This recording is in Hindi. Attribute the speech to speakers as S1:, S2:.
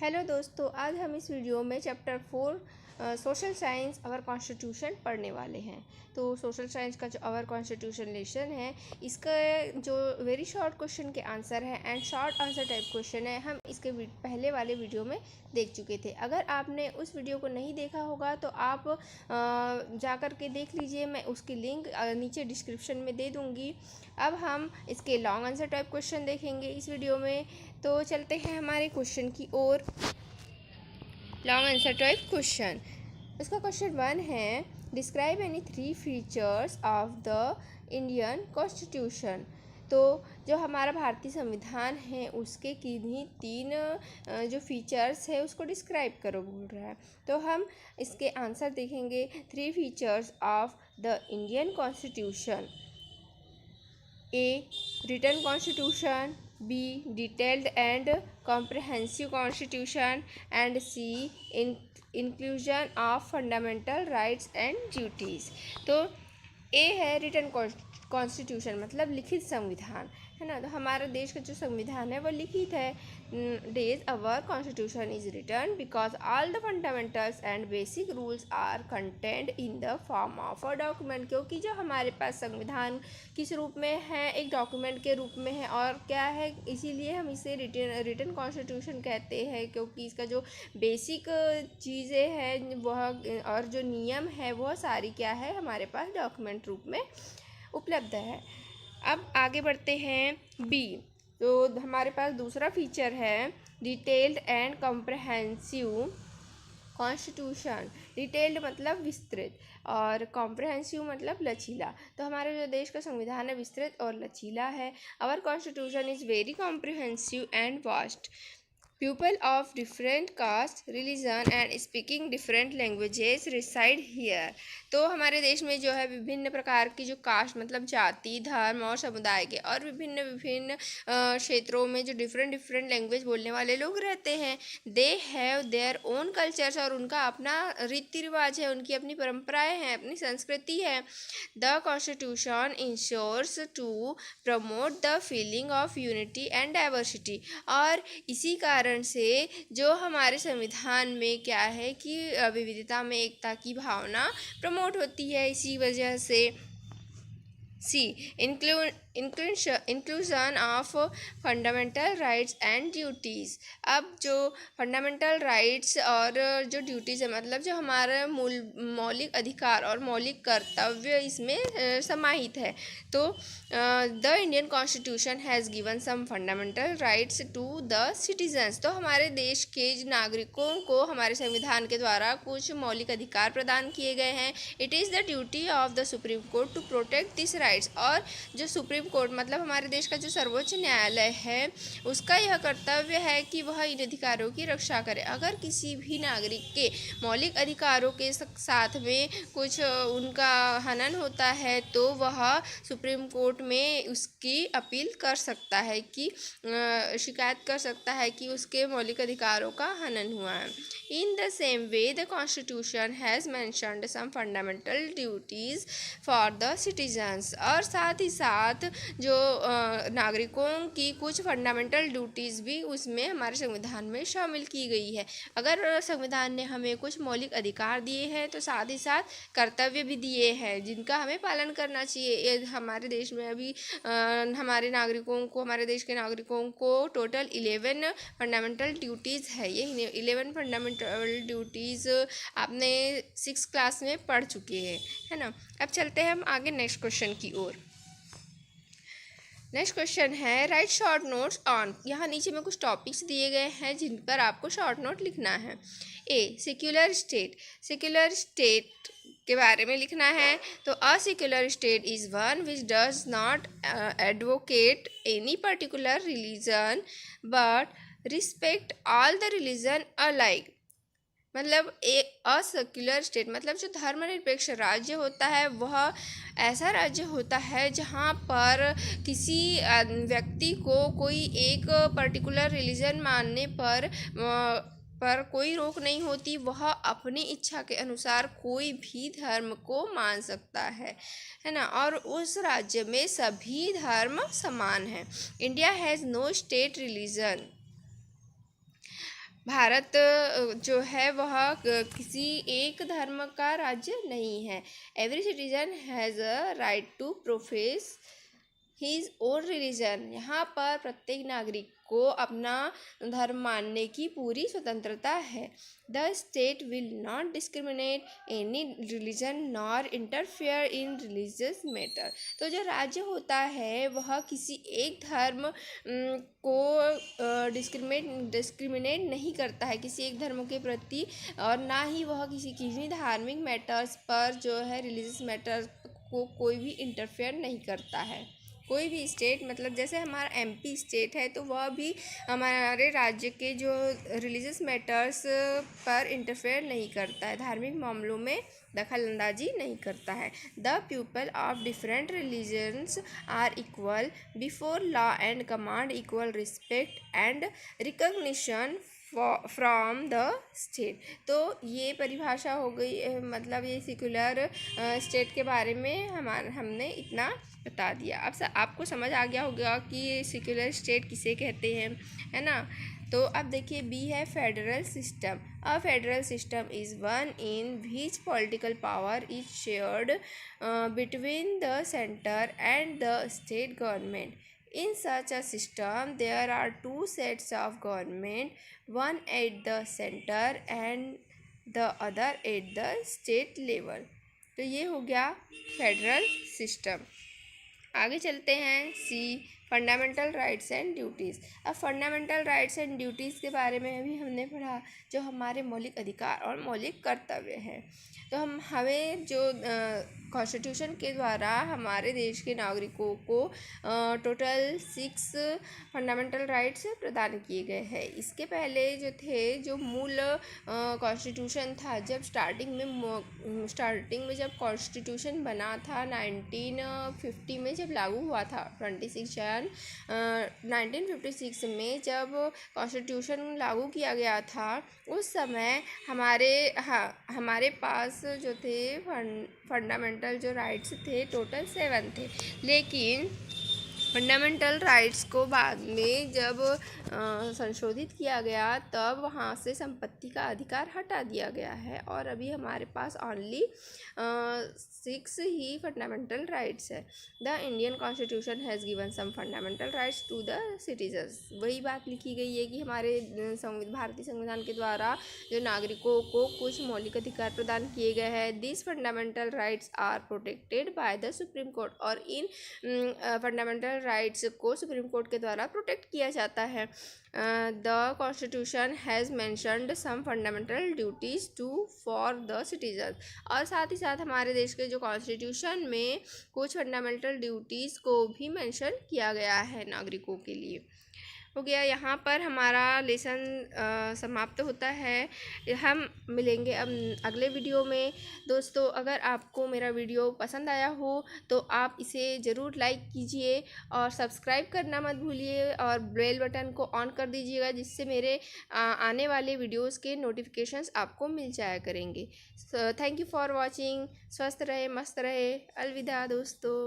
S1: हेलो दोस्तों, आज हम इस वीडियो में chapter 4 social science our constitution पढ़ने वाले हैं। तो सोशल साइंस का जो आवर कॉन्स्टिट्यूशन लेसन है, इसका जो वेरी शॉर्ट क्वेश्चन के आंसर है and short answer type question है, हम इसके पहले वाले वीडियो में देख चुके थे। अगर आपने उस वीडियो को नहीं देखा होगा तो आप जा कर के देख लीजिए, मैं उसकी लिंक नीचे डिस्क्रिप्शन में दे दूँगी। अब हम इसके लॉन्ग आंसर टाइप क्वेश्चन देखेंगे इस वीडियो में। तो चलते हैं हमारे क्वेश्चन की ओर। लॉन्ग आंसर टाइप क्वेश्चन, इसका क्वेश्चन 1 है, describe any 3 features of the Indian constitution. तो जो हमारा भारतीय संविधान है उसके किन्हीं 3 जो फीचर्स है उसको डिस्क्राइब करो बोल रहा है। तो हम इसके आंसर देखेंगे। 3 features of the Indian constitution: A. Written Constitution, B. Detailed and comprehensive Constitution, and C. Inclusion of fundamental rights and duties। तो A है रिटन कॉन्स्टिट्यूशन, मतलब लिखित संविधान है ना। तो हमारा देश का जो संविधान है वो लिखित है। Days our constitution is written because all the fundamentals and basic rules are content in the form of a document. क्योंकि जो हमारे पास संविधान किस रूप में है, एक डॉक्यूमेंट के रूप में है। और क्या है, इसीलिए हम इसे रिटन कॉन्स्टिट्यूशन कहते हैं, क्योंकि इसका जो बेसिक चीज़ें हैं वह और जो नियम है वह सारी क्या है हमारे पास डॉक्यूमेंट रूप में उपलब्ध है। अब आगे बढ़ते हैं बी। तो हमारे पास दूसरा फीचर है detailed and comprehensive constitution. Detailed मतलब विस्तृत और कॉम्प्रहेंसिव मतलब लचीला। तो हमारे जो देश का संविधान है विस्तृत और लचीला है। Our constitution is very comprehensive and vast. People of different caste, religion and speaking different languages reside here। तो हमारे देश में जो है विभिन्न प्रकार की जो कास्ट मतलब जाति, धर्म और समुदाय के और विभिन्न क्षेत्रों में जो डिफरेंट लैंग्वेज बोलने वाले लोग रहते हैं। They have their own cultures, और उनका अपना रीति रिवाज है, उनकी अपनी परंपराएं हैं, अपनी संस्कृति है। The constitution ensures to promote the feeling of unity and diversity. और इसी कारण से जो हमारे संविधान में क्या है कि विविधता में एकता की भावना प्रमोट होती है। इसी वजह से C inclusion of fundamental rights and duties. अब जो फंडामेंटल राइट्स और जो ड्यूटीज़ है, मतलब जो हमारा मौलिक अधिकार और मौलिक कर्तव्य इसमें समाहित है। तो the Indian constitution has given some fundamental rights to the citizens. तो हमारे देश के नागरिकों को हमारे संविधान के द्वारा कुछ मौलिक अधिकार प्रदान किए गए हैं। It is the duty of the supreme court to protect this rights. और जो सुप्रीम कोर्ट मतलब हमारे देश का जो सर्वोच्च न्यायालय है उसका यह कर्तव्य है कि वह इन अधिकारों की रक्षा करे। अगर किसी भी नागरिक के मौलिक अधिकारों के साथ में कुछ उनका हनन होता है तो वह सुप्रीम कोर्ट में उसकी अपील कर सकता है, कि शिकायत कर सकता है कि उसके मौलिक अधिकारों का हनन हुआ है। In the same way the constitution has mentioned some fundamental duties for the citizens. और साथ ही साथ जो नागरिकों की कुछ फंडामेंटल ड्यूटीज़ भी उसमें हमारे संविधान में शामिल की गई है। अगर संविधान ने हमें कुछ मौलिक अधिकार दिए हैं तो साथ ही साथ कर्तव्य भी दिए हैं जिनका हमें पालन करना चाहिए। हमारे देश में अभी हमारे देश के नागरिकों को टोटल 11 फंडामेंटल ड्यूटीज़ है। ये 11 फंडामेंटल ड्यूटीज़ आपने 6th क्लास में पढ़ चुके हैं, है ना। अब चलते हैं हम आगे नेक्स्ट क्वेश्चन की ओर। नेक्स्ट क्वेश्चन है राइट शॉर्ट नोट्स ऑन। यहाँ नीचे में कुछ टॉपिक्स दिए गए हैं जिन पर आपको शॉर्ट नोट लिखना है। ए सेक्युलर स्टेट। सेक्युलर स्टेट के बारे में लिखना है। तो a secular state is one which does not advocate any particular religion but respect all the religion alike. मतलब सेक्युलर स्टेट मतलब जो धर्मनिरपेक्ष राज्य होता है वह ऐसा राज्य होता है जहाँ पर किसी व्यक्ति को कोई एक पर्टिकुलर रिलीजन मानने पर कोई रोक नहीं होती। वह अपनी इच्छा के अनुसार कोई भी धर्म को मान सकता है ना। और उस राज्य में सभी धर्म समान हैं। India has no state religion Bharat जो है वह किसी एक धर्म का राज्य नहीं है। Every citizen has a right to profess his own religion. यहाँ पर प्रत्येक नागरिक को अपना धर्म मानने की पूरी स्वतंत्रता है। The state will not discriminate any religion nor interfere in religious matter. तो जो राज्य होता है वह किसी एक धर्म को डिस्क्रिमिनेट नहीं करता है किसी एक धर्म के प्रति, और ना ही वह किसी धार्मिक मैटर्स पर जो है रिलीजियस मैटर को कोई भी इंटरफेयर नहीं करता है। कोई भी स्टेट, मतलब जैसे हमारा एमपी स्टेट है तो वह भी हमारे राज्य के जो रिलीजियस मैटर्स पर इंटरफेयर नहीं करता है, धार्मिक मामलों में दखल अंदाजी नहीं करता है। The people of different religions are equal before law and command equal respect and recognition from the state. तो ये परिभाषा हो गई, मतलब ये सेक्युलर स्टेट के बारे में हमने इतना बता दिया। अब आपको समझ आ गया होगा कि सेक्युलर स्टेट किसे कहते हैं, है ना। तो अब देखिए बी है federal system. A federal system is one in which political power is shared between the centre and the state government. In such a system, there are two sets of government, one at the center and the other at the state level. तो ये हो गया फेडरल सिस्टम। आगे चलते हैं सी, फंडामेंटल राइट्स एंड ड्यूटीज़। अब फंडामेंटल राइट्स एंड ड्यूटीज़ के बारे में भी हमने पढ़ा, जो हमारे मौलिक अधिकार और मौलिक कर्तव्य हैं। तो हमें जो कॉन्स्टिट्यूशन के द्वारा हमारे देश के नागरिकों को टोटल 6 फंडामेंटल राइट्स प्रदान किए गए हैं। इसके पहले जो थे, जो मूल कॉन्स्टिट्यूशन था, जब स्टार्टिंग में जब कॉन्स्टिट्यूशन बना था 1950 में, जब लागू हुआ था 26 जन 1956 में जब कॉन्स्टिट्यूशन लागू किया गया था, उस समय हमारे पास जो थे फंडामेंटल जो राइट्स थे टोटल 7 थे। लेकिन फंडामेंटल राइट्स को बाद में जब संशोधित किया गया तब वहाँ से संपत्ति का अधिकार हटा दिया गया है, और अभी हमारे पास ओनली 6 ही फंडामेंटल राइट्स है। The Indian constitution has given some fundamental rights to the citizens. वही बात लिखी गई है कि हमारे भारतीय संविधान के द्वारा जो नागरिकों को कुछ मौलिक अधिकार प्रदान किए गए हैं। This fundamental rights are protected by the supreme court. और इन फंडामेंटल राइट्स को सुप्रीम कोर्ट के द्वारा प्रोटेक्ट किया जाता है। The constitution has mentioned some fundamental duties to for the citizen. और साथ ही साथ हमारे देश के जो कॉन्स्टिट्यूशन में कुछ फंडामेंटल ड्यूटीज़ को भी मेंशन किया गया है नागरिकों के लिए। हो गया, यहाँ पर हमारा लेसन समाप्त होता है। हम मिलेंगे अब अगले वीडियो में। दोस्तों, अगर आपको मेरा वीडियो पसंद आया हो तो आप इसे ज़रूर लाइक कीजिए और सब्सक्राइब करना मत भूलिए, और बेल बटन को ऑन कर दीजिएगा, जिससे मेरे आने वाले वीडियोस के नोटिफिकेशंस आपको मिल जाया करेंगे। Thank you for watching. स्वस्थ रहे, मस्त रहे। अलविदा दोस्तों।